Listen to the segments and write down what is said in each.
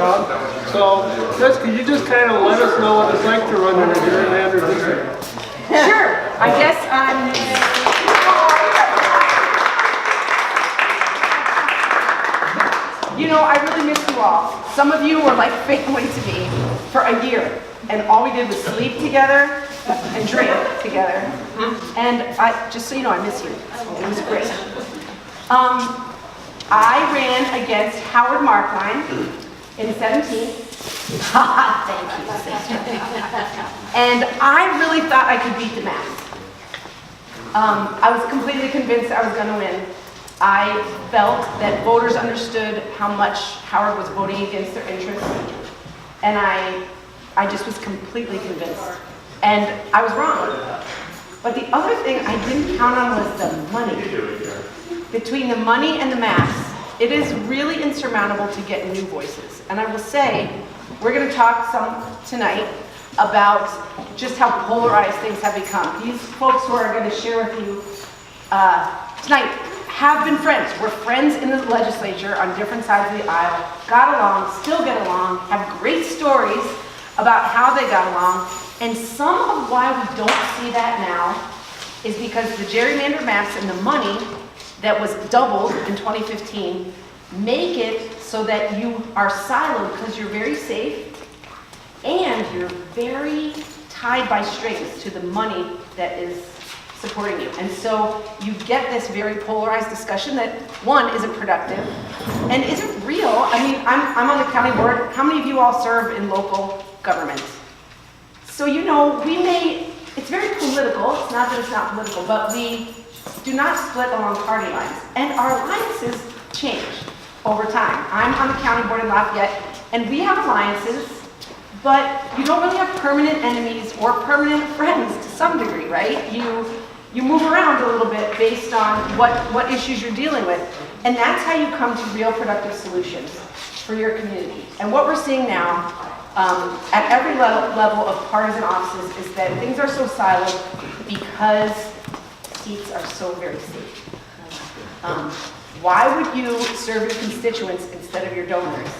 about. So, could you just kind of let us know what it's like to run in a gerrymandered district? Sure. I guess you know, I really miss you all. Some of you were like family to me for a year, and all we did was sleep together and drink together. And just so you know, I miss you. It was great. I ran against Howard Markline in 17. Thank you, sister. And I really thought I could beat the math. I was completely convinced I was going to win. I felt that voters understood how much Howard was voting against their interests. And I just was completely convinced. And I was wrong. But the other thing I didn't count on was the money. Between the money and the mass, it is really insurmountable to get new voices. And I will say, we're going to talk some tonight about just how polarized things have become. These folks who are going to share with you tonight have been friends. We're friends in the legislature on different sides of the aisle, got along, still get along, have great stories about how they got along. And some of why we don't see that now is because the gerrymandered maps and the money that was doubled in 2015 make it so that you are siloed because you're very safe and you're very tied by strings to the money that is supporting you. And so you get this very polarized discussion that, one, isn't productive and isn't real. I mean, I'm on the county board. How many of you all serve in local government? So you know, it's very political. It's not that it's not political, but we do not split along party lines. And our alliances change over time. I'm on the county board in Lafayette, and we have alliances, but you don't really have permanent enemies or permanent friends to some degree, right? You move around a little bit based on what issues you're dealing with. And that's how you come to real productive solutions for your community. And what we're seeing now at every level of partisan offices is that things are so siloed because seats are so very safe. Why would you serve your constituents instead of your donors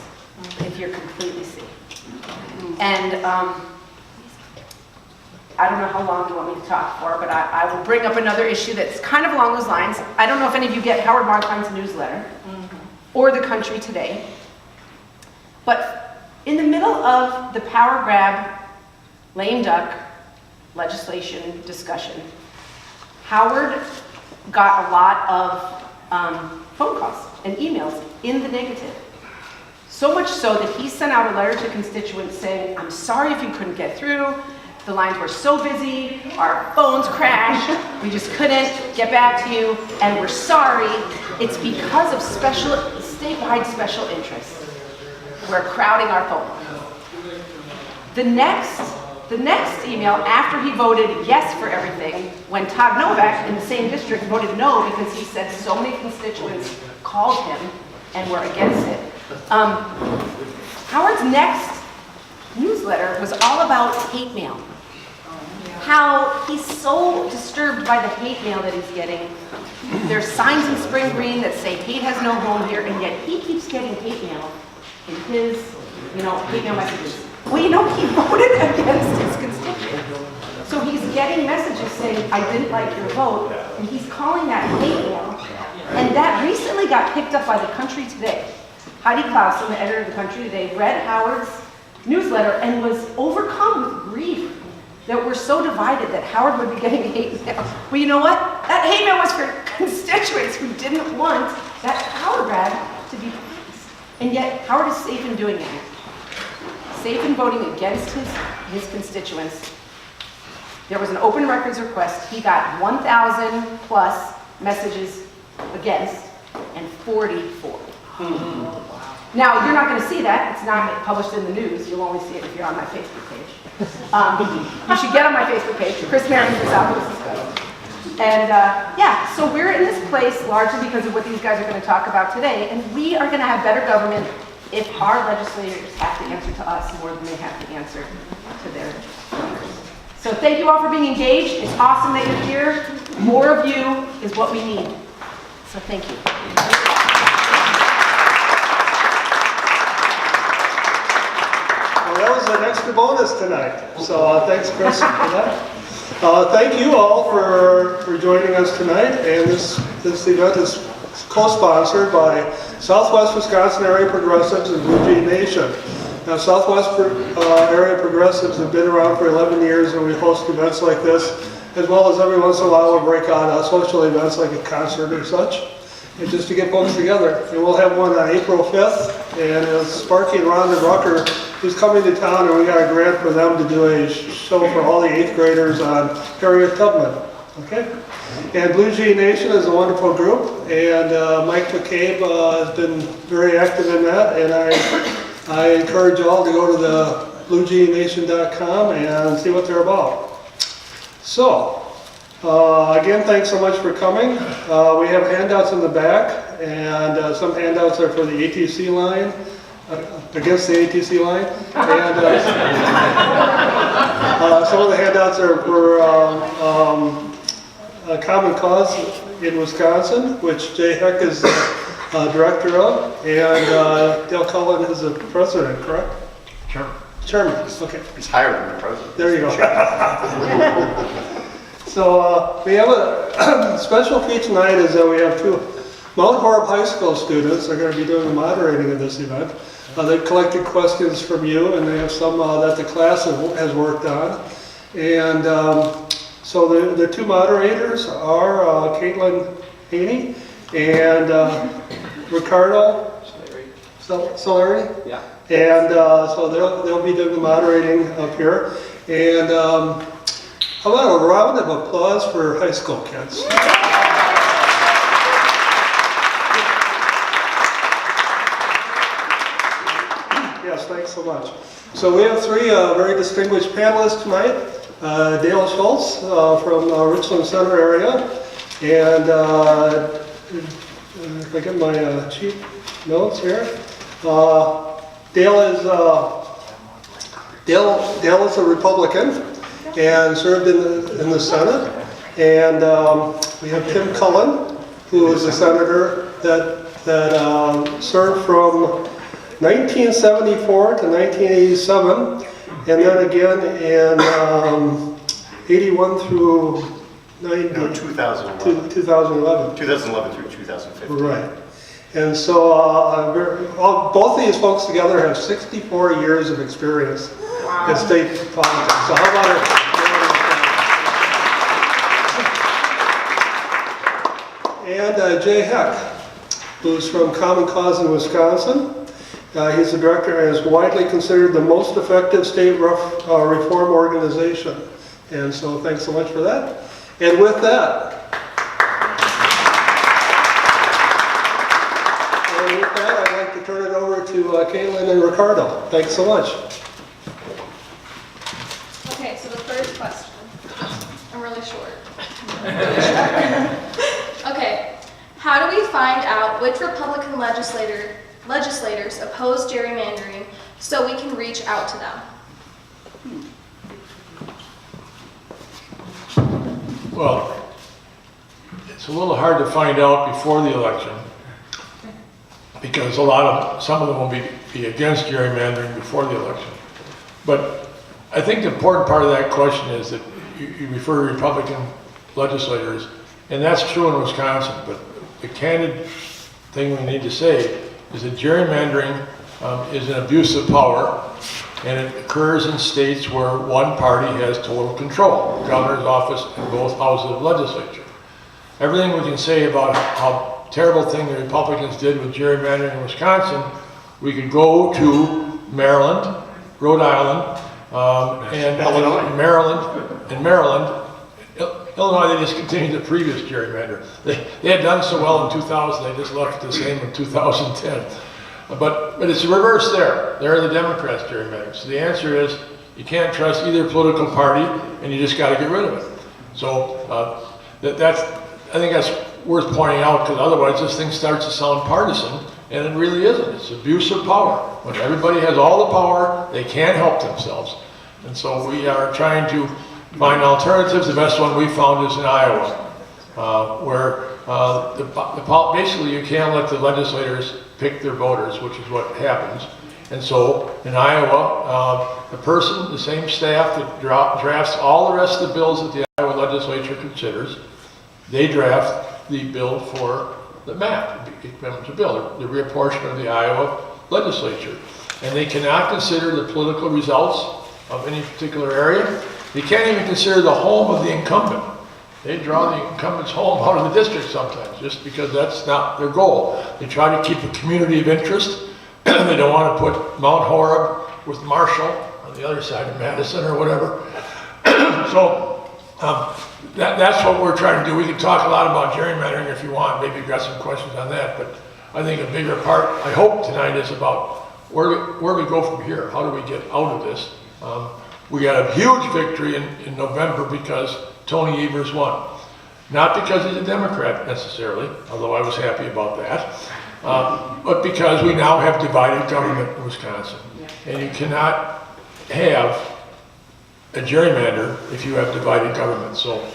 if you're completely safe? And I don't know how long you want me to talk for, but I will bring up another issue that's kind of along those lines. I don't know if any of you get Howard Markline's newsletter or The Country Today, but in the middle of the power grab, lame duck legislation discussion, Howard got a lot of phone calls and emails in the negative. So much so that he sent out a letter to constituents saying, I'm sorry if you couldn't get through. The lines were so busy, our phones crashed, we just couldn't get back to you, and we're sorry. It's because of statewide special interests. We're crowding our phone. The next email, after he voted yes for everything, when Todd Novak in the same district voted no because he said so many constituents called him and were against it. Howard's next newsletter was all about hate mail. How he's so disturbed by the hate mail that he's getting. There's signs in Spring Green that say hate has no home here, and yet he keeps getting hate mail in his, hate mail messages. Well, he voted against his constituents. So he's getting messages saying, I didn't like your vote, and he's calling that hate mail. And that recently got picked up by The Country Today. Heidi Clausen, the editor of The Country Today, read Howard's newsletter and was overcome with grief that we're so divided that Howard would be getting hate mail. Well, you know what? That hate mail was for constituents who didn't want that power grab to be passed. And yet, Howard is safe in doing that. Safe in voting against his constituents. There was an open records request. He got 1,000 plus messages against and 40 for. Now, you're not going to see that. It's not published in the news. You'll only see it if you're on my Facebook page. You should get on my Facebook page. Chris Marion from South Francisco. And so we're in this place largely because of what these guys are going to talk about today. And we are going to have better government if our legislators have to answer to us more than they have to answer to their donors. So thank you all for being engaged. It's awesome that you're here. More of you is what we need. So thank you. that was an extra bonus tonight. So thanks, Chris, for that. Thank you all for joining us tonight. And this event is co-sponsored by Southwest Wisconsin Area Progressives and Blue Jay Nation. Now, Southwest Area Progressives have been around for 11 years, and we host events like this, as well as every once in a while we'll break out social events like a concert or such, and just to get folks together. And we'll have one on April 5th, and it's Sparky and Rhonda Rucker who's coming to town, and we got a grant for them to do a show for all the 8th graders on Harriet Tubman. Okay? And Blue Jay Nation is a wonderful group, and Mike McCabe has been very active in that, and I encourage you all to go to the bluejaynation.com and see what they're about. So, again, thanks so much for coming. We have handouts in the back, and some handouts are for the ATC line, against the ATC line. And some of the handouts are for a Common Cause in Wisconsin, which Jay Heck is director of, and Dale Cullen is the president, correct? Chairman, okay. He's higher than the president. There you go. So we have a special feat tonight is that we have two Mount Horeb High School students. They're going to be doing the moderating of this event. They've collected questions from you, and they have some that the class has worked on. And so the two moderators are Caitlin Haney and Ricardo Solari. Yeah. And so they'll be doing the moderating up here. And how about a round of applause for high school kids? Yes, thanks so much. So we have three very distinguished panelists tonight. Dale Schultz from Richland Center area, and if I get my cheat notes here, Dale is a Republican and served in the Senate, and we have Tim Cullen, who is a senator that served from 1974 to 1987. And then again in 81 through 90, No, 2011. 2011. 2011 through 2015. Right. And so both of these folks together have 64 years of experience in state politics. So how about it? And Jay Heck, who's from Common Cause in Wisconsin. He's the director and is widely considered the most effective state reform organization. And so thanks so much for that. And with that, I'd like to turn it over to Caitlin and Ricardo. Thanks so much. Okay, so the first question. I'm really short. Okay, how do we find out which Republican legislators oppose gerrymandering so we can reach out to them? Well, it's a little hard to find out before the election because some of them will be against gerrymandering before the election. But I think the important part of that question is that you refer to Republican legislators, and that's true in Wisconsin, but the candid thing we need to say is that gerrymandering is an abuse of power, and it occurs in states where one party has total control, the governor's office and both houses of legislature. Everything we can say about how terrible thing the Republicans did with gerrymandering in Wisconsin, we could go to Maryland, Rhode Island, and Illinois. Maryland. Illinois, they just continued the previous gerrymander. They had done so well in 2000, they just left it the same in 2010. But it's the reverse there. They're the Democrats gerrymandering. So the answer is you can't trust either political party, and you just got to get rid of it. So I think that's worth pointing out, because otherwise this thing starts to sound partisan, and it really isn't. It's abuse of power. When everybody has all the power, they can't help themselves. And so we are trying to find alternatives. The best one we found is in Iowa, where basically you can't let the legislators pick their voters, which is what happens. And so in Iowa, the same staff that drafts all the rest of the bills that the Iowa legislature considers, they draft the bill for the map, the bill, the reapportionment of the Iowa legislature. And they cannot consider the political results of any particular area. They can't even consider the home of the incumbent. They draw the incumbent's home out of the district sometimes, just because that's not their goal. They try to keep a community of interest. They don't want to put Mount Horeb with Marshall on the other side of Madison or whatever. So that's what we're trying to do. We can talk a lot about gerrymandering if you want. Maybe you've got some questions on that. But I think a bigger part, I hope tonight, is about where we go from here. How do we get out of this? We got a huge victory in November because Tony Evers won. Not because he's a Democrat necessarily, although I was happy about that, but because we now have divided government in Wisconsin. And you cannot have a gerrymander if you have divided government. So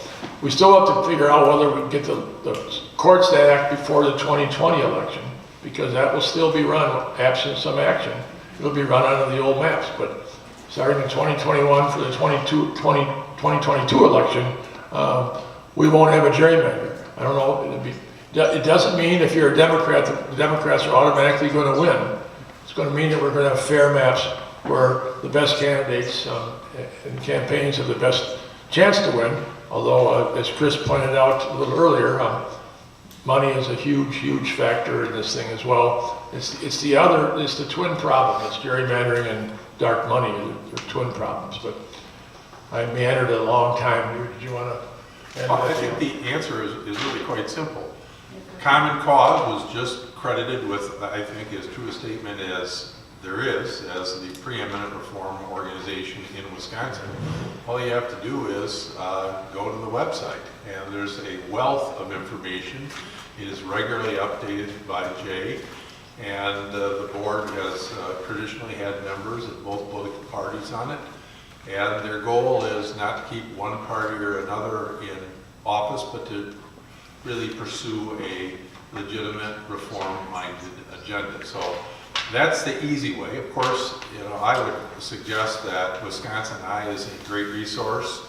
we still have to figure out whether we can get the courts to act before the 2020 election, because that will still be run, absent some action. It'll be run under the old maps, but starting in 2021 for the 2022 election, we won't have a gerrymander. I don't know, it doesn't mean if you're a Democrat, the Democrats are automatically going to win. It's going to mean that we're going to have fair maps where the best candidates and campaigns have the best chance to win. Although, as Chris pointed out a little earlier, money is a huge, huge factor in this thing as well. It's the twin problem. It's gerrymandering and dark money are twin problems. But I meandered a long time. Did you want to? I think the answer is really quite simple. Common Cause was just credited with, I think, as true a statement as there is, as the preeminent reform organization in Wisconsin. All you have to do is go to the website, and there's a wealth of information. It is regularly updated by Jay, and the board has traditionally had members of both political parties on it. And their goal is not to keep one party or another in office, but to really pursue a legitimate reform-minded agenda. So that's the easy way. Of course, I would suggest that Wisconsin Eye is a great resource,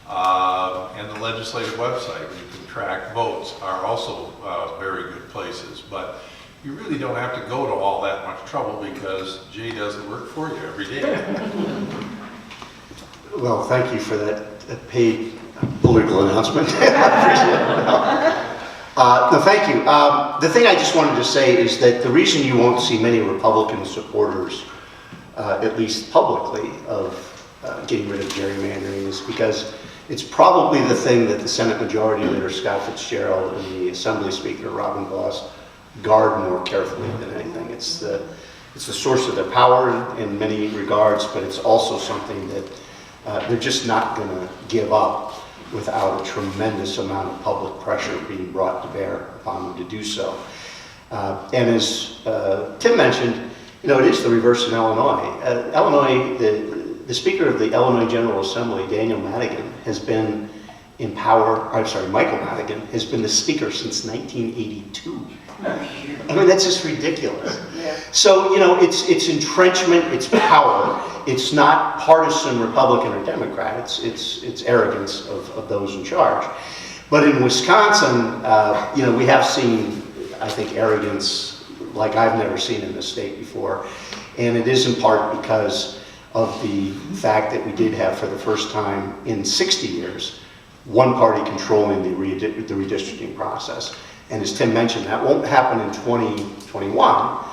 and the legislative website where you can track votes are also very good places. But you really don't have to go to all that much trouble because Jay does the work for you every day. Well, thank you for that paid political announcement. I appreciate it. No, thank you. The thing I just wanted to say is that the reason you won't see many Republican supporters, at least publicly, of getting rid of gerrymandering is because it's probably the thing that the Senate Majority Leader Scott Fitzgerald and the Assembly Speaker Robin Vos guard more carefully than anything. It's the source of their power in many regards, but it's also something that they're just not going to give up without a tremendous amount of public pressure being brought to bear upon them to do so. And as Tim mentioned, it is the reverse in Illinois. Illinois, the Speaker of the Illinois General Assembly, Daniel Madigan, has been in power, Michael Madigan, has been the Speaker since 1982. I mean, that's just ridiculous. So, it's entrenchment, it's power. It's not partisan Republican or Democrat. It's arrogance of those in charge. But in Wisconsin, we have seen, I think, arrogance like I've never seen in this state before. And it is in part because of the fact that we did have, for the first time in 60 years, one party controlling the redistricting process. And as Tim mentioned, that won't happen in 2021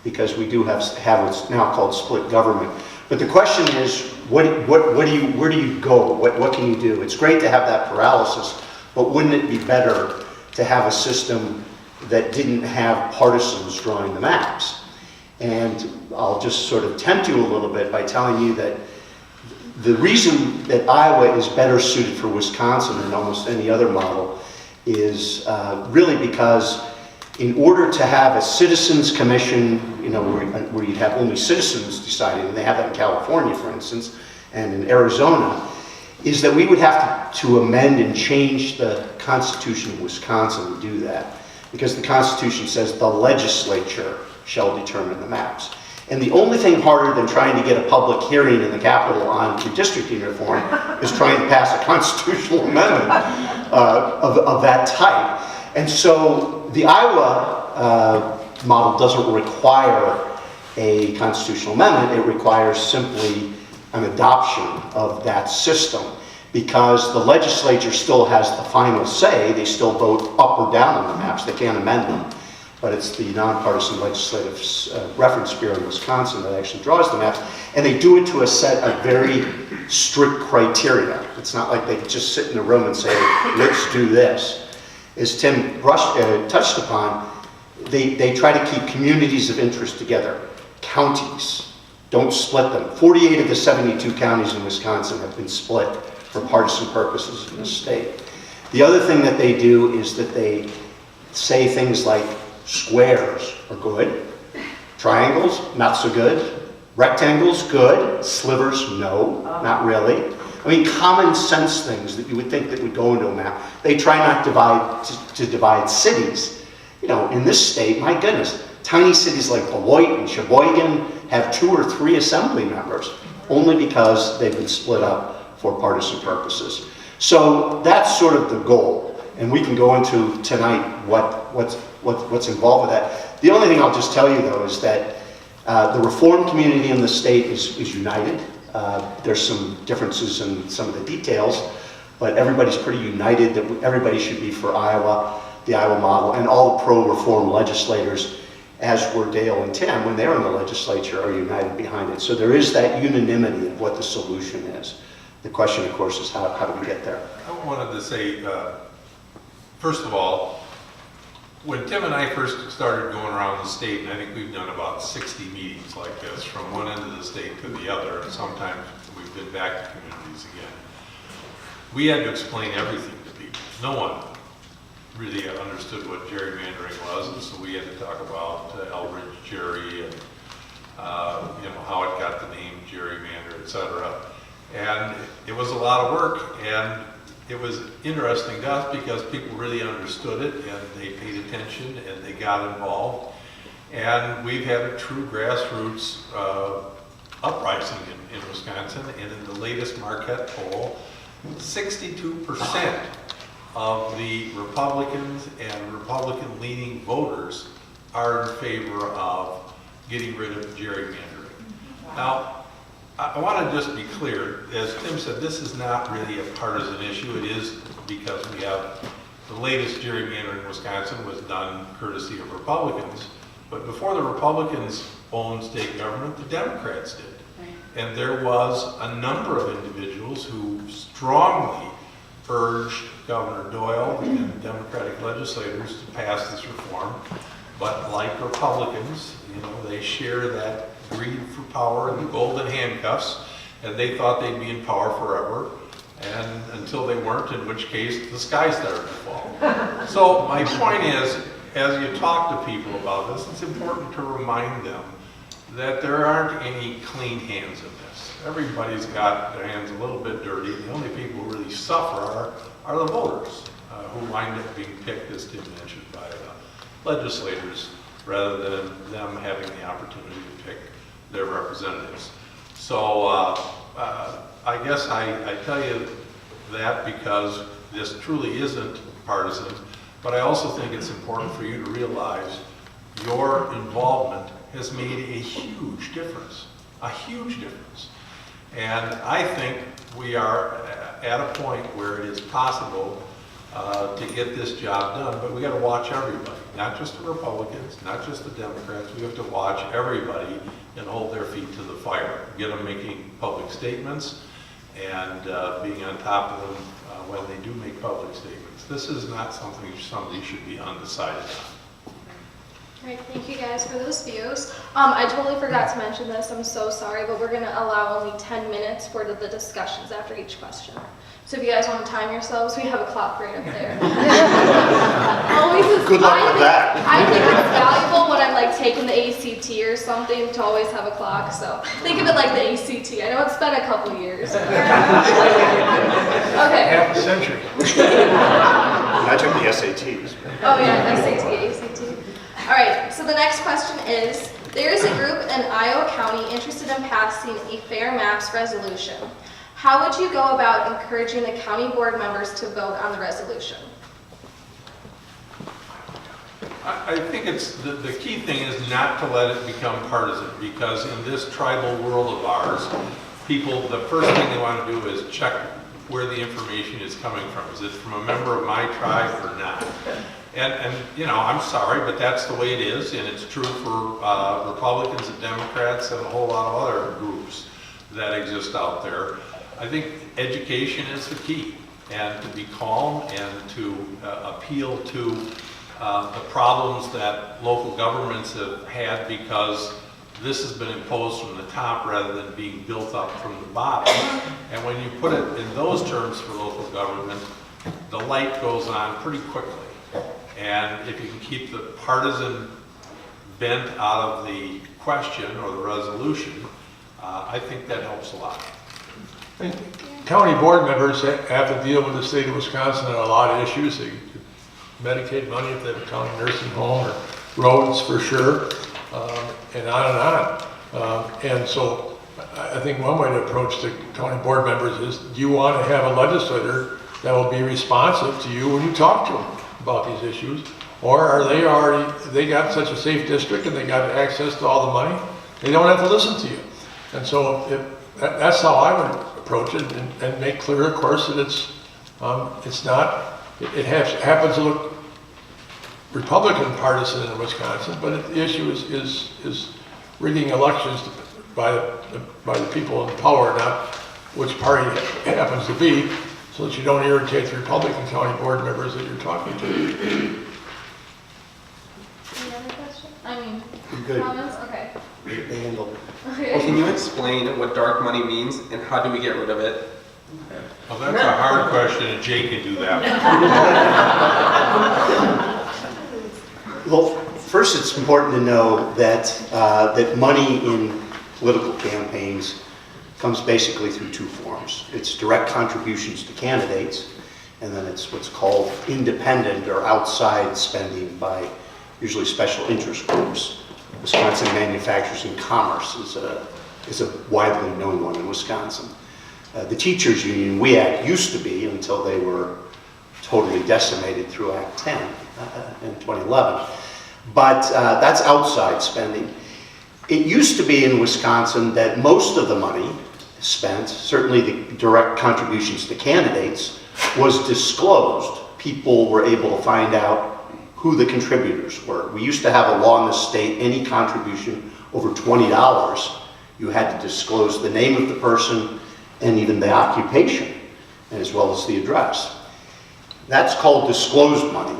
because we do have what's now called split government. But the question is, where do you go? What can you do? It's great to have that paralysis, but wouldn't it be better to have a system that didn't have partisans drawing the maps? And I'll just sort of tempt you a little bit by telling you that the reason that Iowa is better suited for Wisconsin than almost any other model is really because in order to have a citizens commission, where you'd have only citizens deciding, and they have that in California, for instance, and in Arizona, is that we would have to amend and change the Constitution of Wisconsin to do that. Because the Constitution says the legislature shall determine the maps. And the only thing harder than trying to get a public hearing in the Capitol on redistricting reform is trying to pass a constitutional amendment of that type. And so the Iowa model doesn't require a constitutional amendment. It requires simply an adoption of that system, because the legislature still has the final say. They still vote up or down on the maps. They can't amend them. But it's the Nonpartisan Legislative Reference Bureau in Wisconsin that actually draws the maps. And they do it to a set of very strict criteria. It's not like they just sit in a room and say, let's do this. As Tim touched upon, they try to keep communities of interest together. Counties, don't split them. 48 of the 72 counties in Wisconsin have been split for partisan purposes in the state. The other thing that they do is that they say things like squares are good, triangles not so good, rectangles good, slivers no, not really. I mean, common sense things that you would think that would go into a map. They try not to divide cities. You know, in this state, my goodness, tiny cities like Beloit and Sheboygan have 2 or 3 assembly members, only because they've been split up for partisan purposes. So that's sort of the goal, and we can go into tonight what's involved with that. The only thing I'll just tell you, though, is that the reform community in the state is united. There's some differences in some of the details, but everybody's pretty united that everybody should be for Iowa, the Iowa model, and all the pro-reform legislators, as were Dale and Tim, when they're in the legislature, are united behind it. So there is that unanimity of what the solution is. The question, of course, is how do we get there? I wanted to say, first of all, when Tim and I first started going around the state, and I think we've done about 60 meetings like this, from one end of the state to the other, and sometimes we've been back to communities again, we had to explain everything to people. No one really understood what gerrymandering was, and so we had to talk about Elbridge Jerry and you know, how it got the name gerrymander, etc. And it was a lot of work, and it was interesting to us because people really understood it and they paid attention and they got involved. And we've had a true grassroots uprising in Wisconsin, and in the latest Marquette poll, 62% of the Republicans and Republican-leaning voters are in favor of getting rid of gerrymandering. Now, I want to just be clear, as Tim said, this is not really a partisan issue. It is because we have the latest gerrymandering in Wisconsin was done courtesy of Republicans. But before the Republicans owned state government, the Democrats did. And there was a number of individuals who strongly urged Governor Doyle and the Democratic legislators to pass this reform. But like Republicans, you know, they share that greed for power and the golden handcuffs, and they thought they'd be in power forever, and until they weren't, in which case the sky started to fall. So my point is, as you talk to people about this, it's important to remind them that there aren't any clean hands in this. Everybody's got their hands a little bit dirty, and the only people who really suffer are the voters, who wind up being picked, as Tim mentioned, by legislators, rather than them having the opportunity to pick their representatives. So I guess I tell you that because this truly isn't partisan, but I also think it's important for you to realize your involvement has made a huge difference, a huge difference. And I think we are at a point where it is possible to get this job done, but we got to watch everybody, not just the Republicans, not just the Democrats. We have to watch everybody and hold their feet to the fire, get them making public statements and being on top of them when they do make public statements. This is not something somebody should be undecided on. All right, thank you guys for those views. I totally forgot to mention this, I'm so sorry, but we're going to allow only 10 minutes for the discussions after each question. So if you guys want to time yourselves, we have a clock right up there. Good luck with that. I think it's valuable when I'm like taking the ACT or something to always have a clock. So think of it like the ACT. I know it's been a couple years. Okay. Half a century. I took the SATs. Oh yeah, SAT, ACT. All right, so the next question is, There is a group in Iowa County interested in passing a fair maps resolution. How would you go about encouraging the county board members to vote on the resolution? I think it's, the key thing is not to let it become partisan, because in this tribal world of ours, people, the first thing they want to do is check where the information is coming from. Is it from a member of my tribe or not? And you know, I'm sorry, but that's the way it is, and it's true for Republicans and Democrats and a whole lot of other groups that exist out there. I think education is the key, and to be calm and to appeal to the problems that local governments have had, because this has been imposed from the top rather than being built up from the bottom. And when you put it in those terms for local government, the light goes on pretty quickly. And if you can keep the partisan bent out of the question or the resolution, I think that helps a lot. County board members have to deal with the state of Wisconsin on a lot of issues. They Medicaid money if they have a county nursing home, or roads for sure, and on and on. And so I think one way to approach the county board members is, do you want to have a legislator that will be responsive to you when you talk to them about these issues? Or are they got such a safe district and they got access to all the money, they don't have to listen to you? And so that's how I would approach it, and make clear, of course, that it's not, it happens to look Republican partisan in Wisconsin, but the issue is rigging elections by the people in power, not which party it happens to be, so that you don't irritate the Republican county board members that you're talking to. Any other questions? I mean, Good. comments? Okay. They handled it. Well, can you explain what dark money means and how do we get rid of it? Well, that's a hard question, and Jay can do that. Well, first it's important to know that, that money in political campaigns comes basically through two forms. It's direct contributions to candidates, and then it's what's called independent or outside spending by usually special interest groups. Wisconsin Manufacturers and Commerce is a widely known one in Wisconsin. The teachers union, WEAC, used to be, until they were totally decimated through Act 10 in 2011. But that's outside spending. It used to be in Wisconsin that most of the money spent, certainly the direct contributions to candidates, was disclosed. People were able to find out who the contributors were. We used to have a law in the state, any contribution over $20, you had to disclose the name of the person and even the occupation, as well as the address. That's called disclosed money.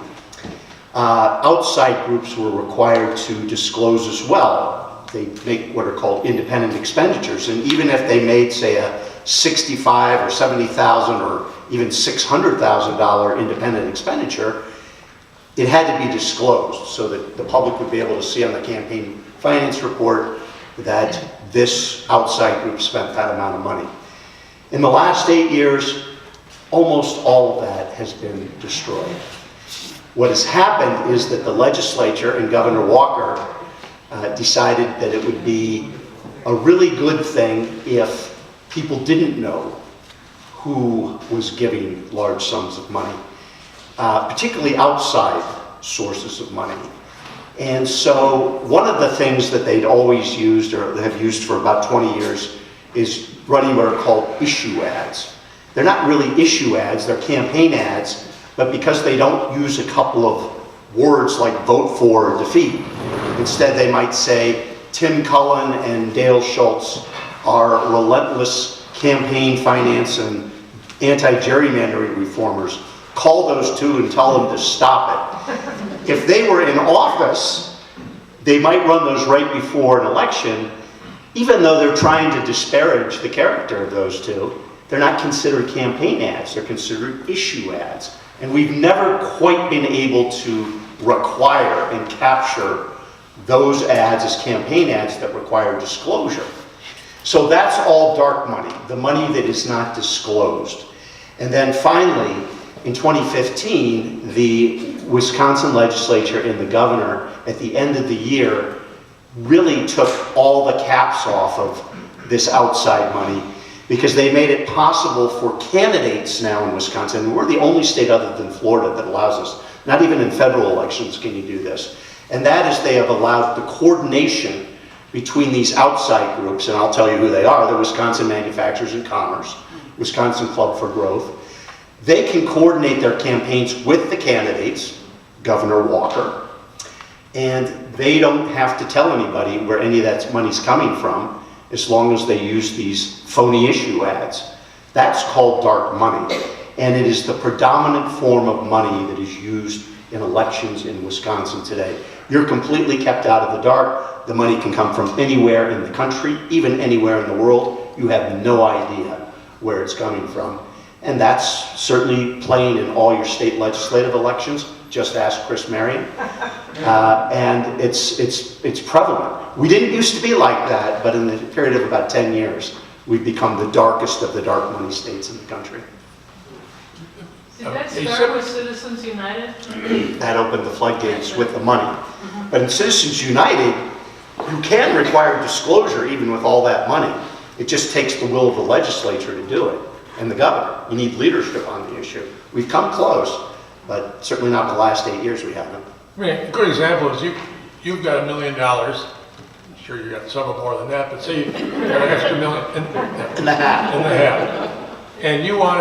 Outside groups were required to disclose as well. They make what are called independent expenditures, and even if they made, say, a $65,000 or $70,000 or even $600,000 independent expenditure, it had to be disclosed so that the public would be able to see on the campaign finance report that this outside group spent that amount of money. In the last 8 years, almost all of that has been destroyed. What has happened is that the legislature and Governor Walker decided that it would be a really good thing if people didn't know who was giving large sums of money, particularly outside sources of money. And so one of the things that they'd always used, or have used for about 20 years, is running what are called issue ads. They're not really issue ads, they're campaign ads, but because they don't use a couple of words like vote for or defeat, instead they might say, Tim Cullen and Dale Schultz are relentless campaign finance and anti-gerrymandering reformers. Call those two and tell them to stop it. If they were in office, they might run those right before an election. Even though they're trying to disparage the character of those two, they're not considered campaign ads, they're considered issue ads. And we've never quite been able to require and capture those ads as campaign ads that require disclosure. So that's all dark money, the money that is not disclosed. And then finally, in 2015, the Wisconsin legislature and the governor, at the end of the year, really took all the caps off of this outside money because they made it possible for candidates now in Wisconsin, and we're the only state other than Florida that allows this. Not even in federal elections can you do this. And that is they have allowed the coordination between these outside groups, and I'll tell you who they are, the Wisconsin Manufacturers and Commerce, Wisconsin Club for Growth. They can coordinate their campaigns with the candidates, Governor Walker, and they don't have to tell anybody where any of that money's coming from as long as they use these phony issue ads. That's called dark money, and it is the predominant form of money that is used in elections in Wisconsin today. You're completely kept out of the dark. The money can come from anywhere in the country, even anywhere in the world. You have no idea where it's coming from. And that's certainly playing in all your state legislative elections. Just ask Chris Marion. And it's prevalent. We didn't used to be like that, but in the period of about 10 years, we've become the darkest of the dark money states in the country. Did that start with Citizens United? That opened the floodgates with the money. But in Citizens United, you can require disclosure even with all that money. It just takes the will of the legislature to do it, and the governor. You need leadership on the issue. We've come close, but certainly not in the last 8 years we haven't. I mean, a good example is you've got $1 million. I'm sure you got several more than that, but say you got an extra million In the hat. And you want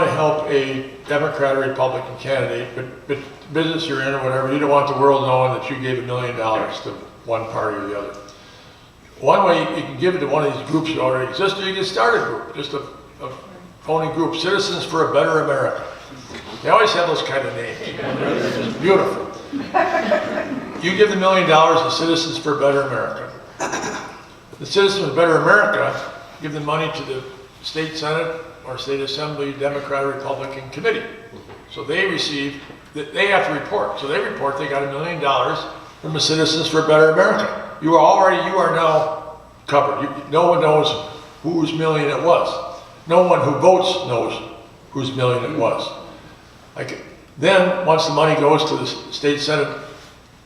to help a Democrat or Republican candidate, but business you're in or whatever, you don't want the world knowing that you gave $1 million to one party or the other. One way you can give it to one of these groups that already exist, or you can start a group, just a phony group, Citizens for a Better America. They always have those kind of names. They're just beautiful. You give the $1 million to Citizens for a Better America. The Citizens for a Better America give the money to the state Senate or state Assembly, Democrat or Republican committee. So they have to report. So they report they got $1 million from the Citizens for a Better America. You are now covered. No one knows whose million it was. No one who votes knows whose million it was. Then, once the money goes to the state Senate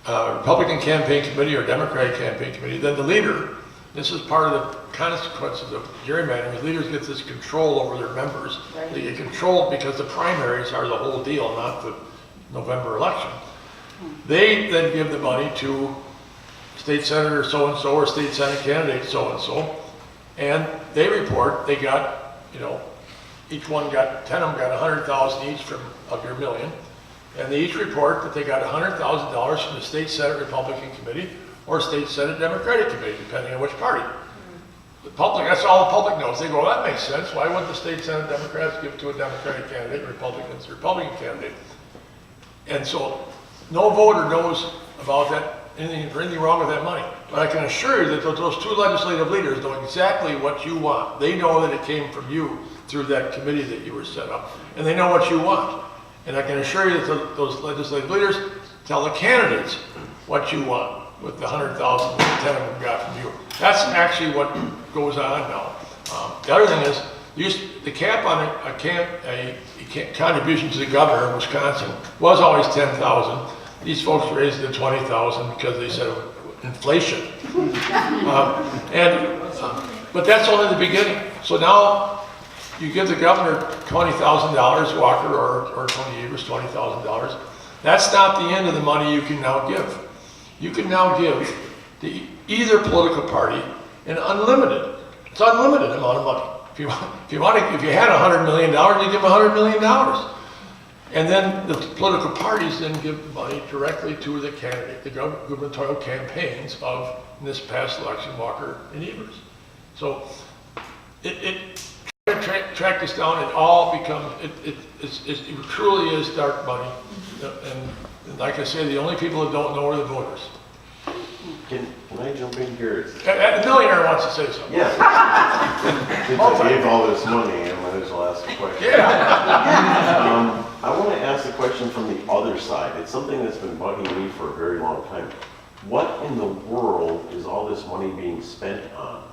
Republican campaign committee or Democratic campaign committee, then the leader, this is part of the consequences of gerrymandering, leaders get this control over their members. Right. They get controlled because the primaries are the whole deal, not the November election. They then give the money to state senator so-and-so or state senate candidate so-and-so, and they report they got, each one got, 10 of them got 100,000 each of your million, and they each report that they got $100,000 from the state senate Republican committee or state senate Democratic committee, depending on which party. The public, that's all the public knows. They go, that makes sense. Why wouldn't the state senate Democrats give to a Democratic candidate and Republicans a Republican candidate? And so no voter knows about that, anything wrong with that money. But I can assure you that those two legislative leaders know exactly what you want. They know that it came from you through that committee that you were set up, and they know what you want. And I can assure you that those legislative leaders tell the candidates what you want with the 100,000 that 10 of them got from you. That's actually what goes on now. The other thing is, the cap on a contribution to the governor in Wisconsin was always 10,000. These folks raised it to 20,000 because they said inflation. But that's only the beginning. So now you give the governor $20,000, Walker or Tony Evers $20,000. That's not the end of the money you can now give. You can now give to either political party an unlimited. It's unlimited amount of money. If you had $100 million, you give $100 million. And then the political parties then give money directly to the candidate, the gubernatorial campaigns of, in this past election, Walker and Evers. So trying to track this down, it all becomes, it truly is dark money. And like I say, the only people that don't know are the voters. Can I jump in here? The millionaire wants to say something. Yeah. Since I gave all this money, I might as well ask a question. Yeah. I want to ask a question from the other side. It's something that's been bugging me for a very long time. What in the world is all this money being spent on?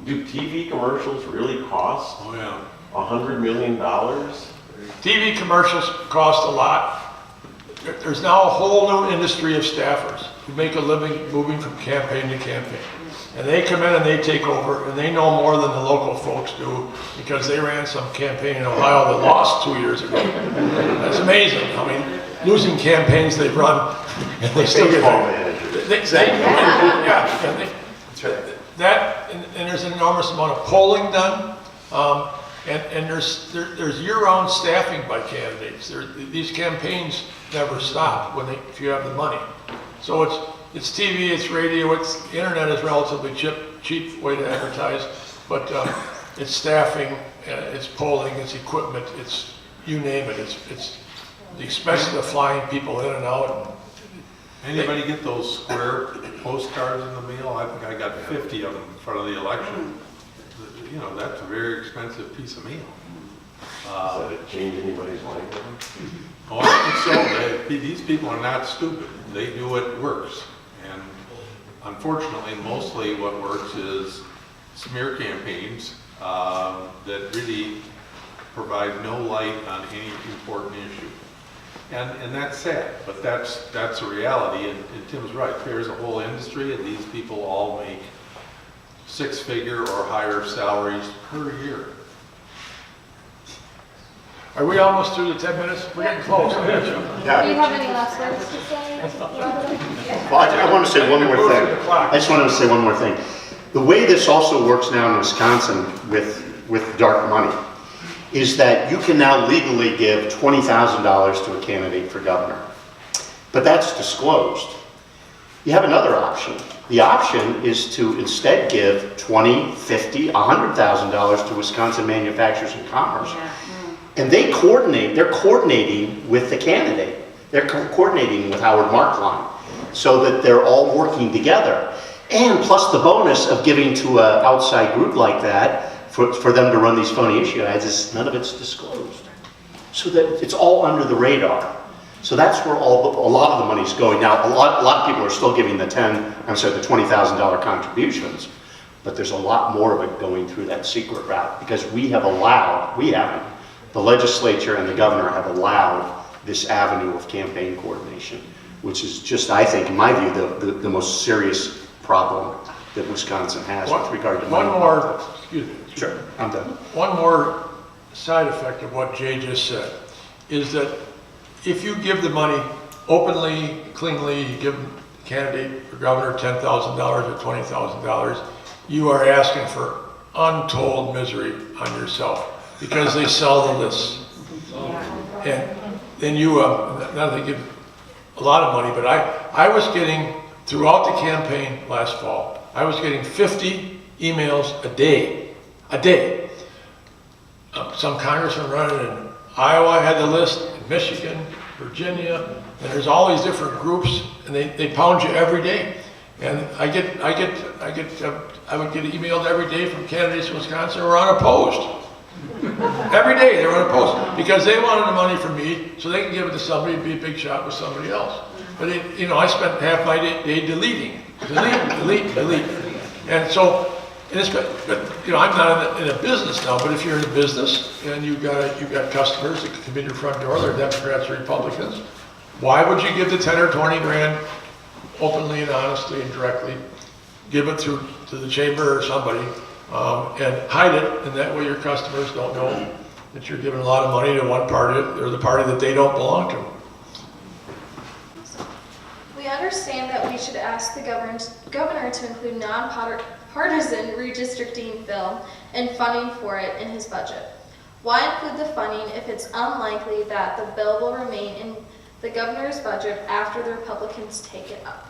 Do TV commercials really cost $100 million? TV commercials cost a lot. There's now a whole new industry of staffers. who make a living moving from campaign to campaign. And they come in and they take over, and they know more than the local folks do because they ran some campaign in Ohio that lost 2 years ago. That's amazing. I mean, losing campaigns they've run, and they still get that, and there's an enormous amount of polling done, and there's year-round staffing by candidates. These campaigns never stop if you have the money. So it's TV, it's radio, the internet is relatively cheap way to advertise, but it's staffing, it's polling, it's equipment, it's you name it. It's the expense of flying people in and out. Anybody get those square postcards in the mail? I think I got 50 of them in front of the election. You know, that's a very expensive piece of mail. Does it change anybody's mind? Oh, I think so. These people are not stupid. They do what works. And unfortunately, mostly what works is smear campaigns that really provide no light on any important issue. And that's sad, but that's a reality, and Tim's right. There's a whole industry, and these people all make six-figure or higher salaries per year. Are we almost through the 10 minutes? We're getting close. Do you have any last words to say? Well, I want to say one more thing. I just wanted to say one more thing. The way this also works now in Wisconsin with dark money is that you can now legally give $20,000 to a candidate for governor. But that's disclosed. You have another option. The option is to instead give $20,000, $50,000, $100,000 to Wisconsin Manufacturers and Commerce. And they're coordinating with the candidate. They're coordinating with Howard Markline so that they're all working together. And plus the bonus of giving to an outside group like that for them to run these phony issue ads is none of it's disclosed. So that it's all under the radar. So that's where a lot of the money's going. Now, a lot of people are still giving the $20,000 contributions, but there's a lot more of it going through that secret route because the legislature and the governor have allowed this avenue of campaign coordination, which is just, I think, in my view, the most serious problem that Wisconsin has with regard to money. Excuse me. Sure, I'm done. One more side effect of what Jay just said is that if you give the money openly, cleanly, you give the candidate for governor $10,000 or $20,000, you are asking for untold misery on yourself because they sell the lists. And then you, not that they give a lot of money, but I was getting, throughout the campaign last fall, I was getting 50 emails a day. Some congressman running in Iowa had the list, in Michigan, Virginia, and there's all these different groups, and they pound you every day. And I would get emailed every day from candidates in Wisconsin who were unopposed. Every day they were unopposed because they wanted the money from me so they can give it to somebody and be a big shot with somebody else. But I spent half my day deleting. And so, I'm not in a business now, but if you're in a business and you've got customers that come in your front door, they're Democrats or Republicans, why would you give the 10 or 20 grand openly and honestly and directly, give it to the chamber or somebody, and hide it, and that way your customers don't know that you're giving a lot of money to one party or the party that they don't belong to. We understand that we should ask the governor to include non-partisan redistricting bill and funding for it in his budget. Why include the funding if it's unlikely that the bill will remain in the governor's budget after the Republicans take it up?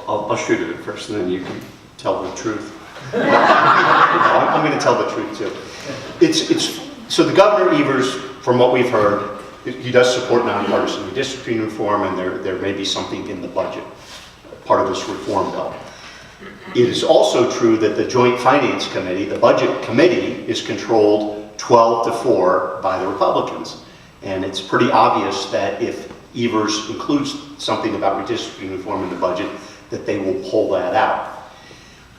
I'll shoot it at first, and then you can tell the truth. I'm going to tell the truth too. So the Governor Evers, from what we've heard, he does support nonpartisan redistricting reform, and there may be something in the budget, part of this reform bill. It is also true that the Joint Finance Committee, the Budget Committee, is controlled 12-4 by the Republicans. And it's pretty obvious that if Evers includes something about redistricting reform in the budget, that they will pull that out.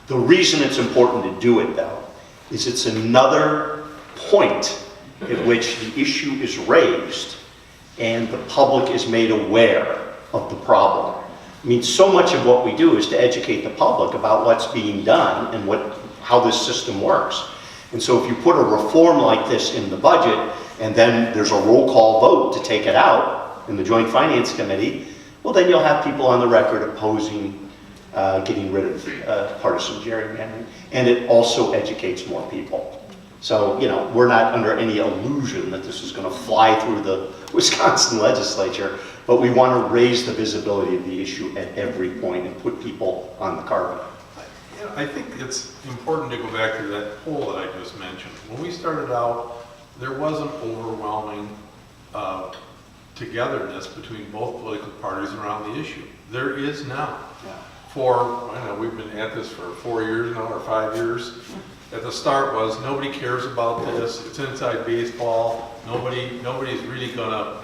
The reason it's important to do it, though, is it's another point at which the issue is raised and the public is made aware of the problem. I mean, so much of what we do is to educate the public about what's being done and how this system works. And so if you put a reform like this in the budget, and then there's a roll call vote to take it out in the Joint Finance Committee, well, then you'll have people on the record opposing getting rid of partisan gerrymandering. And it also educates more people. So, you know, we're not under any illusion that this is going to fly through the Wisconsin legislature, but we want to raise the visibility of the issue at every point and put people on the carpet. Yeah, I think it's important to go back to that poll that I just mentioned. When we started out, there wasn't overwhelming togetherness between both political parties around the issue. There is now. Yeah. I know we've been at this for 4 years now, or 5 years. At the start was, nobody cares about this, it's inside baseball, nobody's really gonna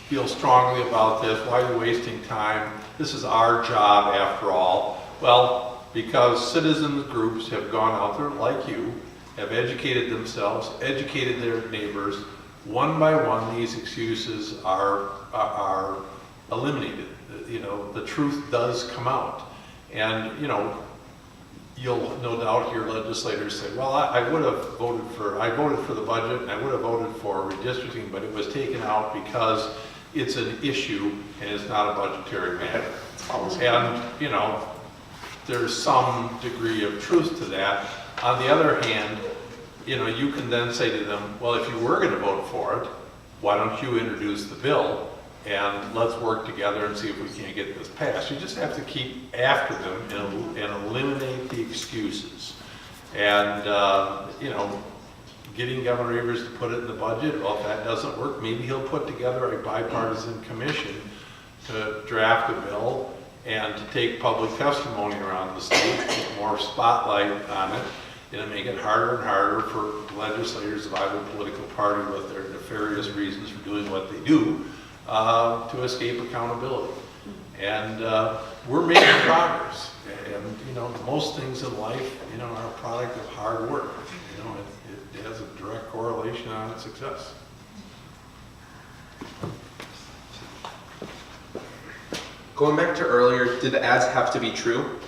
feel strongly about this, why are you wasting time? This is our job after all. Well, because citizens groups have gone out there like you, have educated themselves, educated their neighbors, one by one these excuses are eliminated. You know, the truth does come out. And, you know, you'll no doubt hear legislators say, well, I voted for the budget and I would have voted for redistricting, but it was taken out because it's an issue and it's not a budgetary matter. And, you know, there's some degree of truth to that. On the other hand, you know, you can then say to them, well, if you were going to vote for it, why don't you introduce the bill and let's work together and see if we can't get this passed. You just have to keep after them and eliminate the excuses. And, you know, getting Governor Evers to put it in the budget, well, if that doesn't work, maybe he'll put together a bipartisan commission to draft a bill and to take public testimony around the state, put more spotlight on it, and make it harder and harder for legislators of either political party with their nefarious reasons for doing what they do to escape accountability. And we're making progress. And, you know, most things in life, you know, are a product of hard work. You know, it has a direct correlation on its success. Going back to earlier, did the ads have to be true?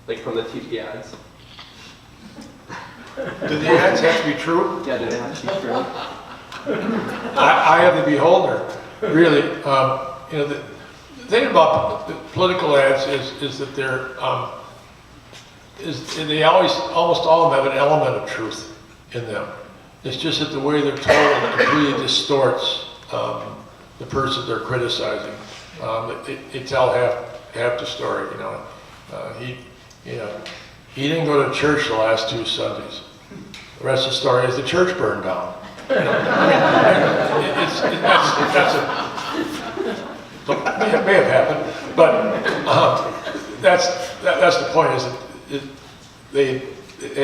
Like from the TV ads? Do the ads have to be true? Yeah, did it have to be true? I have the beholder, really. You know, the thing about the political ads is that they almost all of them have an element of truth in them. It's just that the way they're told completely distorts the person they're criticizing. They tell half the story. You know, he didn't go to church the last 2 Sundays. The rest of the story is the church burned down. You know, may have happened, but that's the point. Is that they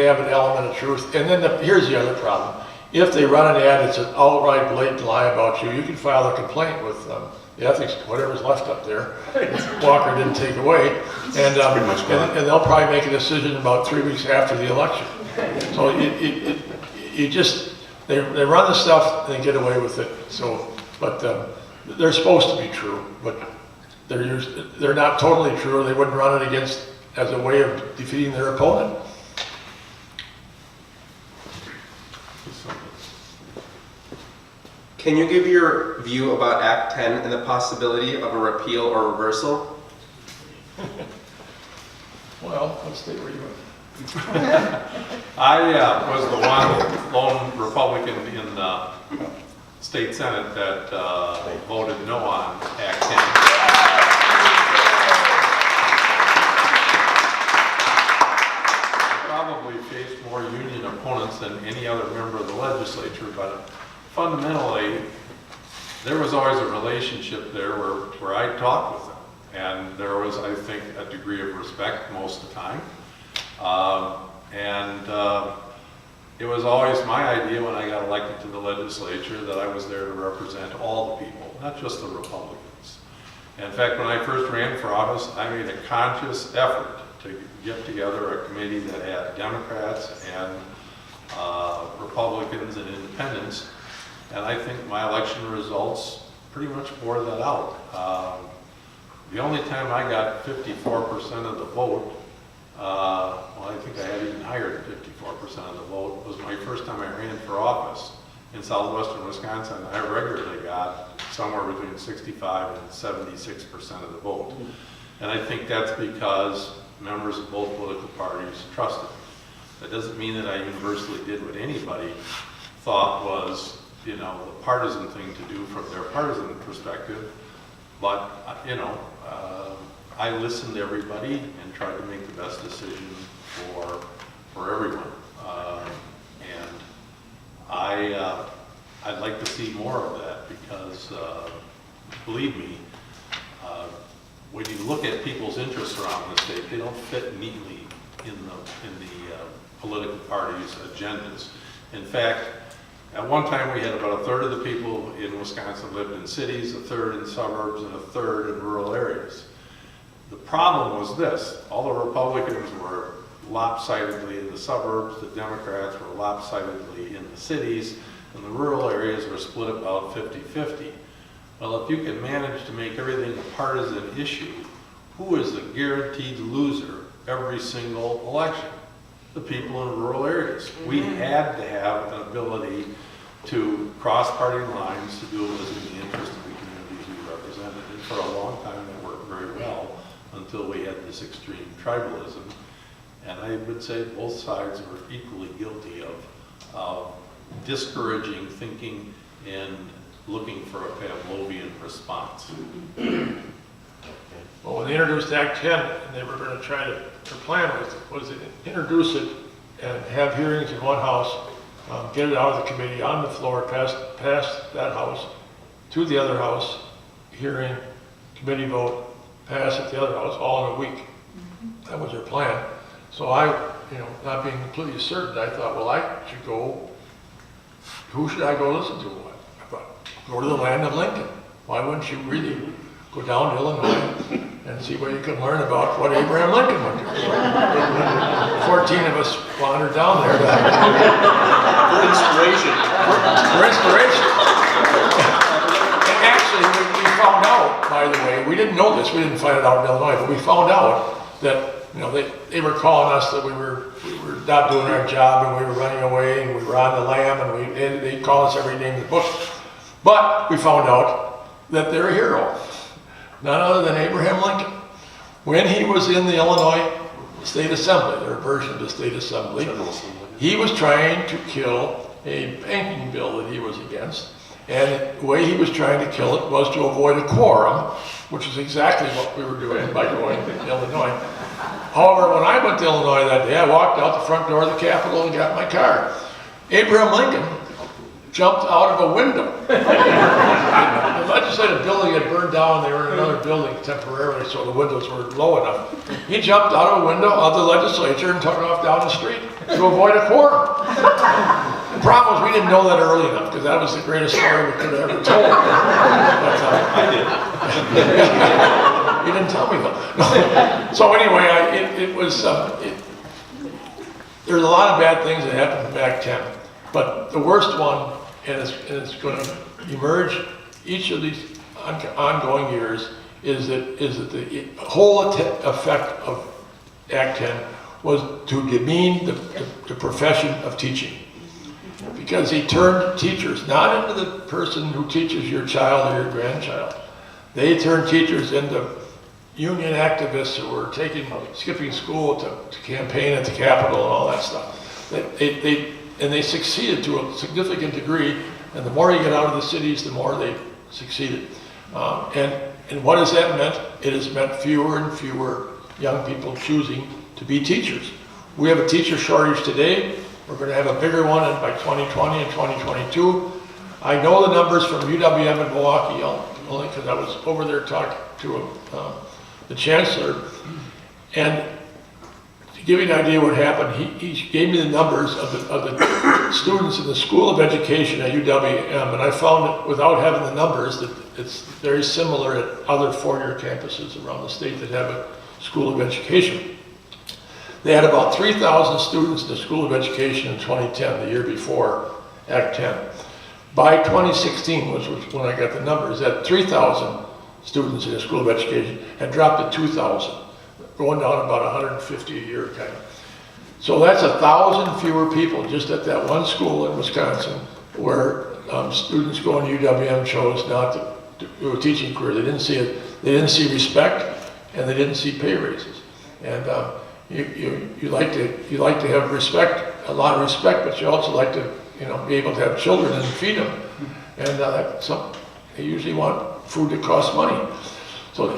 have an element of truth, and then here's the other problem. If they run an ad that's an outright blatant lie about you, you can file a complaint with the ethics, whatever's left up there. Walker didn't take away, and they'll probably make a decision about 3 weeks after the election. So they run the stuff and they get away with it. So, but they're supposed to be true, but they're not totally true, or they wouldn't run it as a way of defeating their opponent. Can you give your view about Act 10 and the possibility of a repeal or reversal? Well, let's stay where you are. I was the lone Republican in the state Senate that voted no on Act 10. I probably faced more union opponents than any other member of the legislature, but fundamentally, there was always a relationship there where I talked with them. And there was, I think, a degree of respect most of the time. It was always my idea when I got elected to the legislature that I was there to represent all the people, not just the Republicans. And in fact, when I first ran for office, I made a conscious effort to get together a committee that had Democrats and Republicans and independents. And I think my election results pretty much bore that out. The only time I got 54% of the vote, well, I think I had even higher than 54% of the vote, was my first time I ran for office in southwestern Wisconsin. I regularly got somewhere between 65 and 76% of the vote. And I think that's because members of both political parties trusted me. That doesn't mean that I universally did what anybody thought was, you know, the partisan thing to do from their partisan perspective. But, you know, I listened to everybody and tried to make the best decision for everyone. And I'd like to see more of that because, believe me, when you look at people's interests around the state, they don't fit neatly in the political parties' agendas. In fact, at one time we had about a third of the people in Wisconsin lived in cities, a third in suburbs, and a third in rural areas. The problem was this: all the Republicans were lopsidedly in the suburbs, the Democrats were lopsidedly in the cities, and the rural areas were split about 50-50. Well, if you can manage to make everything a partisan issue, who is the guaranteed loser every single election? The people in rural areas. We had to have an ability to cross party lines to do what was in the interest of the communities we represented. And for a long time that worked very well until we had this extreme tribalism. And I would say both sides were equally guilty of discouraging thinking and looking for a Pavlovian response. Well, when they introduced Act 10, and they were going to try to, their plan was to introduce it and have hearings in one house, get it out of the committee, on the floor, pass that house, to the other house, hearing, committee vote, pass at the other house, all in a week. That was their plan. So I, you know, not being completely certain, I thought, well, I should go, who should I go listen to? I thought, go to the land of Lincoln. Why wouldn't you really go down to Illinois and see what you can learn about what Abraham Lincoln went through? 14 of us wandered down there For inspiration. for inspiration. And actually, we found out, by the way, we didn't know this, we didn't find it out in Illinois, but we found out that, you know, they were calling us that we were not doing our job and we were running away and we were on the lam, and they'd call us every name in the book. But we found out that they're a hero. None other than Abraham Lincoln. When he was in the Illinois State Assembly, their version of the State Assembly, he was trying to kill a banking bill that he was against. And the way he was trying to kill it was to avoid a quorum, which is exactly what we were doing by going to Illinois. However, when I went to Illinois that day, I walked out the front door of the Capitol and got my car. Abraham Lincoln jumped out of a window. The legislative building had burned down. They were in another building temporarily, so the windows were low enough. He jumped out of a window of the legislature and took off down the street to avoid a quorum. The problem was we didn't know that early enough, because that was the greatest story we could have ever told. But, I did. you didn't tell me though. So anyway, there's a lot of bad things that happened back 10. But the worst one, and it's going to emerge each of these ongoing years, is that the whole effect of Act 10 was to demean the profession of teaching. Because he turned teachers, not into the person who teaches your child or your grandchild. They turned teachers into union activists who were skipping school to campaign at the Capitol and all that stuff. And they succeeded to a significant degree, and the more you get out of the cities, the more they succeeded. And what has that meant? It has meant fewer and fewer young people choosing to be teachers. We have a teacher shortage today. We're going to have a bigger one by 2020 and 2022. I know the numbers from UWM in Milwaukee, only because I was over there talking to the chancellor. And to give you an idea what happened, he gave me the numbers of the students in the School of Education at UWM, and I found, without having the numbers, that it's very similar at other four-year campuses around the state that have a School of Education. They had about 3,000 students in the School of Education in 2010, the year before Act 10. By 2016, which was when I got the numbers, at 3,000, students in the School of Education had dropped to 2,000, going down about 150 a year kind of. So that's 1,000 fewer people just at that one school in Wisconsin where students going to UWM chose not to do a teaching career. They didn't see it. They didn't see respect, and they didn't see pay raises. And you like to have respect, a lot of respect, but you also like to be able to have children and feed them. And they usually want food that costs money. So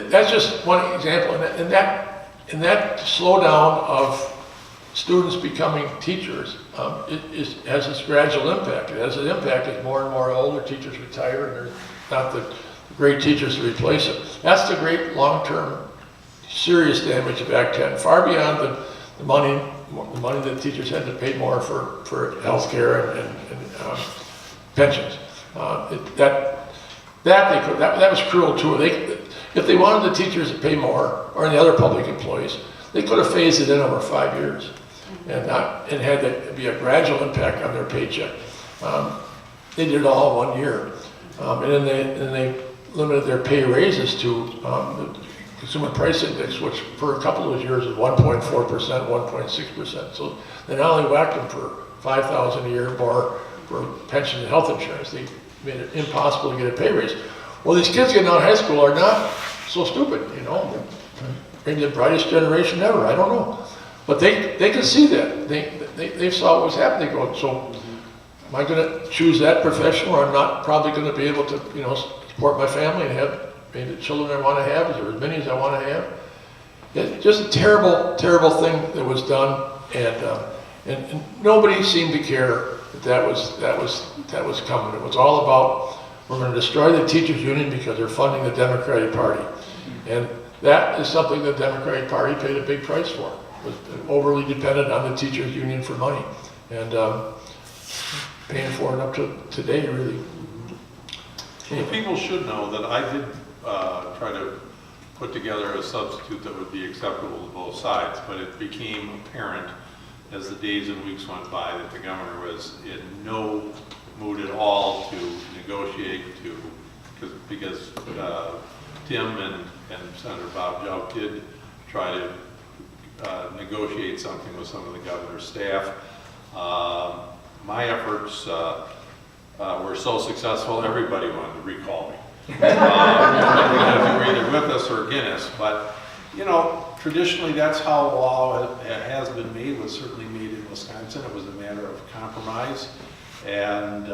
that's just one example. And that slowdown of students becoming teachers has this gradual impact. It has an impact as more and more older teachers retire and there's not the great teachers to replace them. That's the great long-term serious damage of Act 10, far beyond the money that teachers had to pay more for health care and pensions. That was cruel too. If they wanted the teachers to pay more, or the other public employees, they could have phased it in over 5 years and had it be a gradual impact on their paycheck. They did it all in 1 year. And then they limited their pay raises to the Consumer Price Index, which for a couple of years was 1.4%, 1.6%. So they not only whacked them for $5,000 a year more for pension and health insurance, they made it impossible to get a pay raise. Well, these kids getting out of high school are not so stupid, maybe the brightest generation ever, I don't know. But they could see that. They saw what was happening. They go, so am I going to choose that profession where I'm not probably going to be able to, support my family and have maybe the children I want to have, or as many as I want to have? It's just a terrible, terrible thing that was done, and nobody seemed to care that was coming. It was all about, we're going to destroy the teachers union because they're funding the Democratic Party, and that is something the Democratic Party paid a big price for. Was overly dependent on the teachers union for money, and paying for it up to today, really. Well, people should know that I did try to put together a substitute that would be acceptable to both sides, but it became apparent as the days and weeks went by that the governor was in no mood at all to negotiate because Tim and Senator Bob Jouk did try to negotiate something with some of the governor's staff. My efforts were so successful, everybody wanted to recall me. Because you were either with us or against us. But, traditionally that's how law has been made, was certainly made in Wisconsin. It was a matter of compromise. And,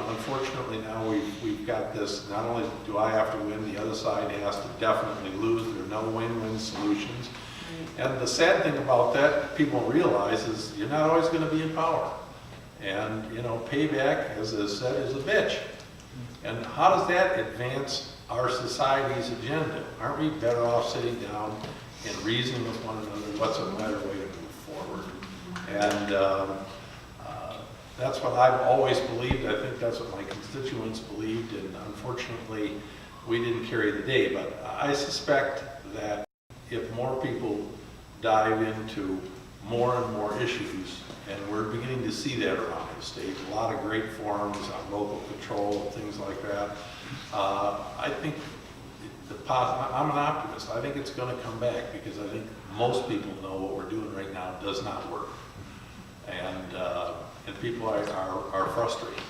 unfortunately now we've got this, not only do I have to win, the other side has to definitely lose. There are no win-win solutions. And the sad thing about that, people realize, is you're not always going to be in power. And, payback, as is said, is a bitch. And how does that advance our society's agenda? Aren't we better off sitting down and reasoning with one another what's a better way to move forward? And that's what I've always believed. I think that's what my constituents believed, and unfortunately, we didn't carry the day. But I suspect that if more people dive into more and more issues, and we're beginning to see that around the state, a lot of great forums on local control and things like that. I think I'm an optimist. I think it's going to come back because I think most people know what we're doing right now does not work, and people are frustrated.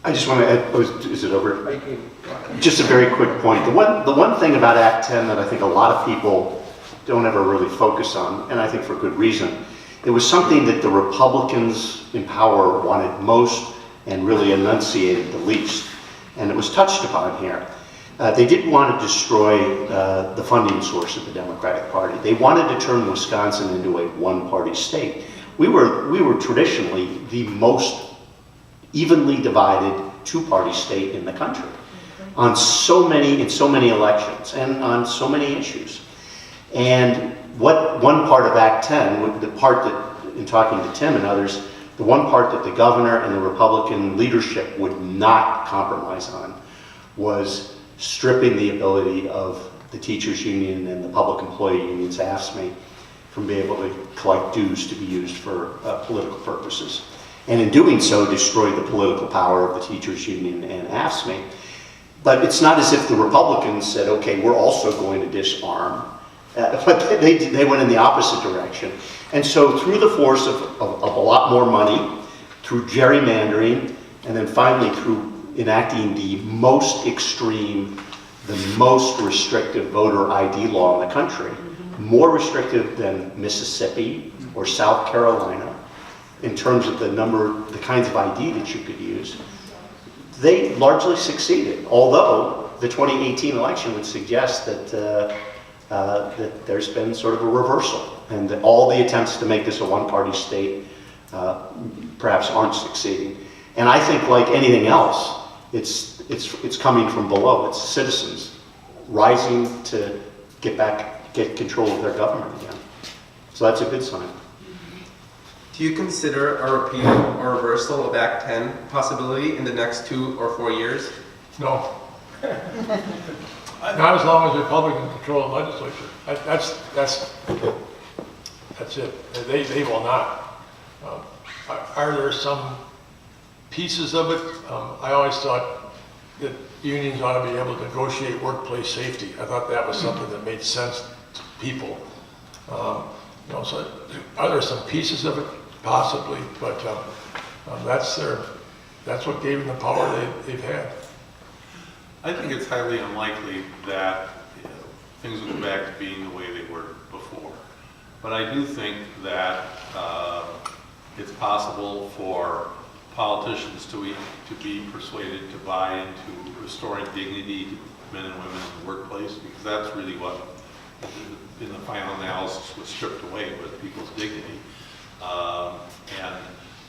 I just want to add, is it over? Just a very quick point. The one thing about Act 10 that I think a lot of people don't ever really focus on, and I think for good reason, it was something that the Republicans in power wanted most and really enunciated the least, and it was touched upon here. They didn't want to destroy the funding source of the Democratic Party. They wanted to turn Wisconsin into a one-party state. We were traditionally the most evenly divided two-party state in the country in so many elections and on so many issues. And what one part of Act 10, the part that, in talking to Tim and others, the one part that the governor and the Republican leadership would not compromise on was stripping the ability of the teachers union and the public employee unions, AFSCME, from being able to collect dues to be used for political purposes. and in doing so destroyed the political power of the teachers union and AFSCME. But it's not as if the Republicans said, okay, we're also going to disarm. But they went in the opposite direction. And so through the force of a lot more money, through gerrymandering, and then finally through enacting the most extreme, the most restrictive voter ID law in the country, more restrictive than Mississippi or South Carolina in terms of the kinds of ID that you could use, they largely succeeded. Although the 2018 election would suggest that there's been sort of a reversal, and that all the attempts to make this a one-party state perhaps aren't succeeding. And I think, like anything else, it's coming from below. It's citizens rising to get control of their government again. So that's a good sign. Do you consider a repeal or reversal of Act 10 possibility in the next 2 or 4 years? No. Not as long as Republicans control the legislature. That's it. They will not. Are there some pieces of it? I always thought that unions ought to be able to negotiate workplace safety. I thought that was something that made sense to people. So are there some pieces of it? Possibly, but that's what gave them the power they've had. I think it's highly unlikely that things will go back to being the way they were before. But I do think that it's possible for politicians to be persuaded to buy into restoring dignity to men and women in the workplace, because that's really what, in the final analysis, was stripped away, was people's dignity. And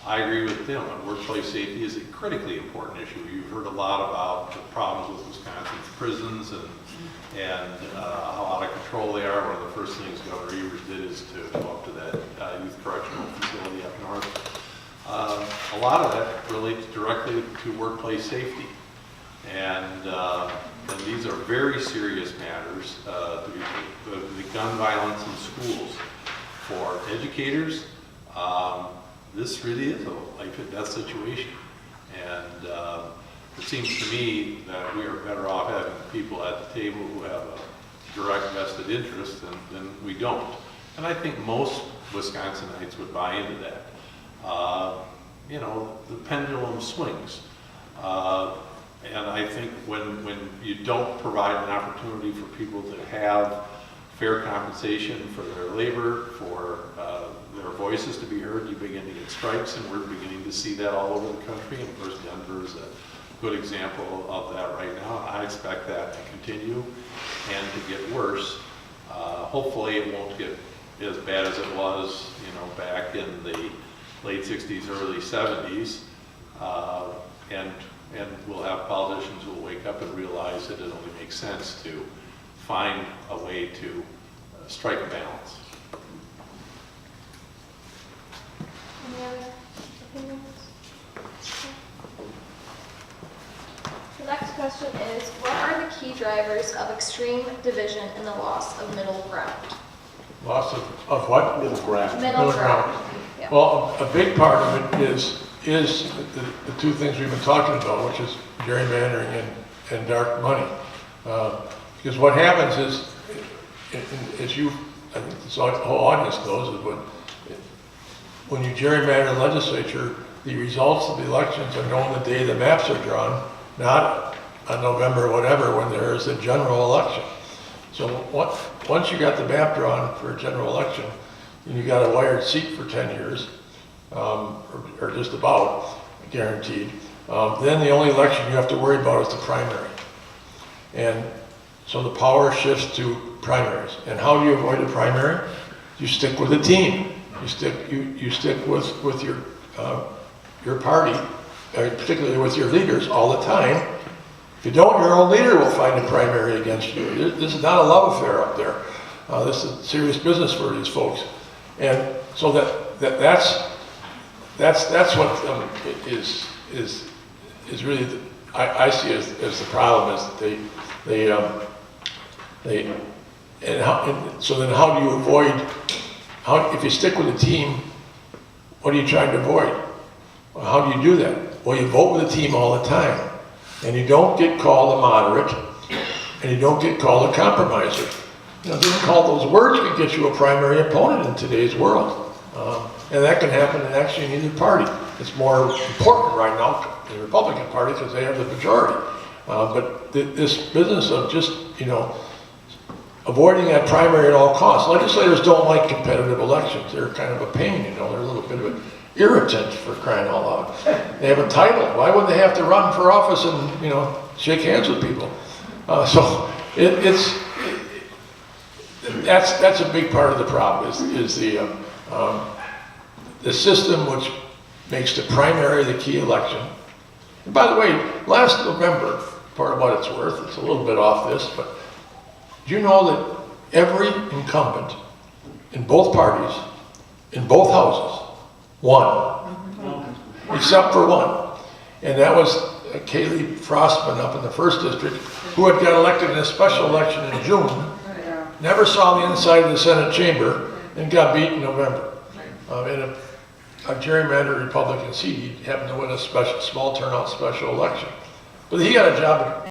I agree with them. Workplace safety is a critically important issue. You've heard a lot about the problems with Wisconsin's prisons and how out of control they are. One of the first things Governor Evers did is to go up to that youth correctional facility up north. A lot of that relates directly to workplace safety. And these are very serious matters. The gun violence in schools for educators, this really is a life and death situation. And it seems to me that we are better off having people at the table who have a direct vested interest than we don't. And I think most Wisconsinites would buy into that. The pendulum swings. And I think when you don't provide an opportunity for people to have fair compensation for their labor, for their voices to be heard, you begin to get strikes, and we're beginning to see that all over the country. And of course, Denver is a good example of that right now. I expect that to continue and to get worse. Hopefully, it won't get as bad as it was, back in the late 60s, early 70s. And we'll have politicians who will wake up and realize that it only makes sense to find a way to strike a balance. Any other opinions? The next question is, what are the key drivers of extreme division in the loss of middle ground? Loss of what? Middle ground. Middle ground. Yeah. Well, a big part of it is the two things we've been talking about, which is gerrymandering and dark money. Because what happens is, as I think this whole audience knows, is when you gerrymander the legislature, the results of the elections are known the day the maps are drawn, not on November or whatever, when there is a general election. So once you got the map drawn for a general election, and you got a wired seat for 10 years, or just about guaranteed, then the only election you have to worry about is the primary. And so the power shifts to primaries. And how do you avoid a primary? You stick with a team. You stick with your party, particularly with your leaders all the time. If you don't, your own leader will find a primary against you. This is not a love affair up there. This is serious business for these folks. And so that's what is really I see as the problem, is that so then how do you avoid, if you stick with a team, what are you trying to avoid? Well, how do you do that? Well, you vote with the team all the time. And you don't get called a moderate, and you don't get called a compromiser. You know, being called those words can get you a primary opponent in today's world. And that can happen in actually in either party. It's more important right now in the Republican Party because they have the majority. But this business of just, you know, avoiding that primary at all costs. Legislators don't like competitive elections. They're kind of a pain, you know, they're a little bit of an irritant, for crying out loud. They have a title. Why would they have to run for office and, you know, shake hands with people? That's a big part of the problem is the system which makes the primary the key election. And by the way, last November, part of what it's worth, it's a little bit off this, but do you know that every incumbent in both parties, in both houses, won, except for one. And that was Kaylee Frostman up in the 1st District, who had got elected in a special election in June, never saw the inside of the Senate chamber, and got beat in November. In a gerrymandered Republican seat, he happened to win a small turnout special election. But he got a job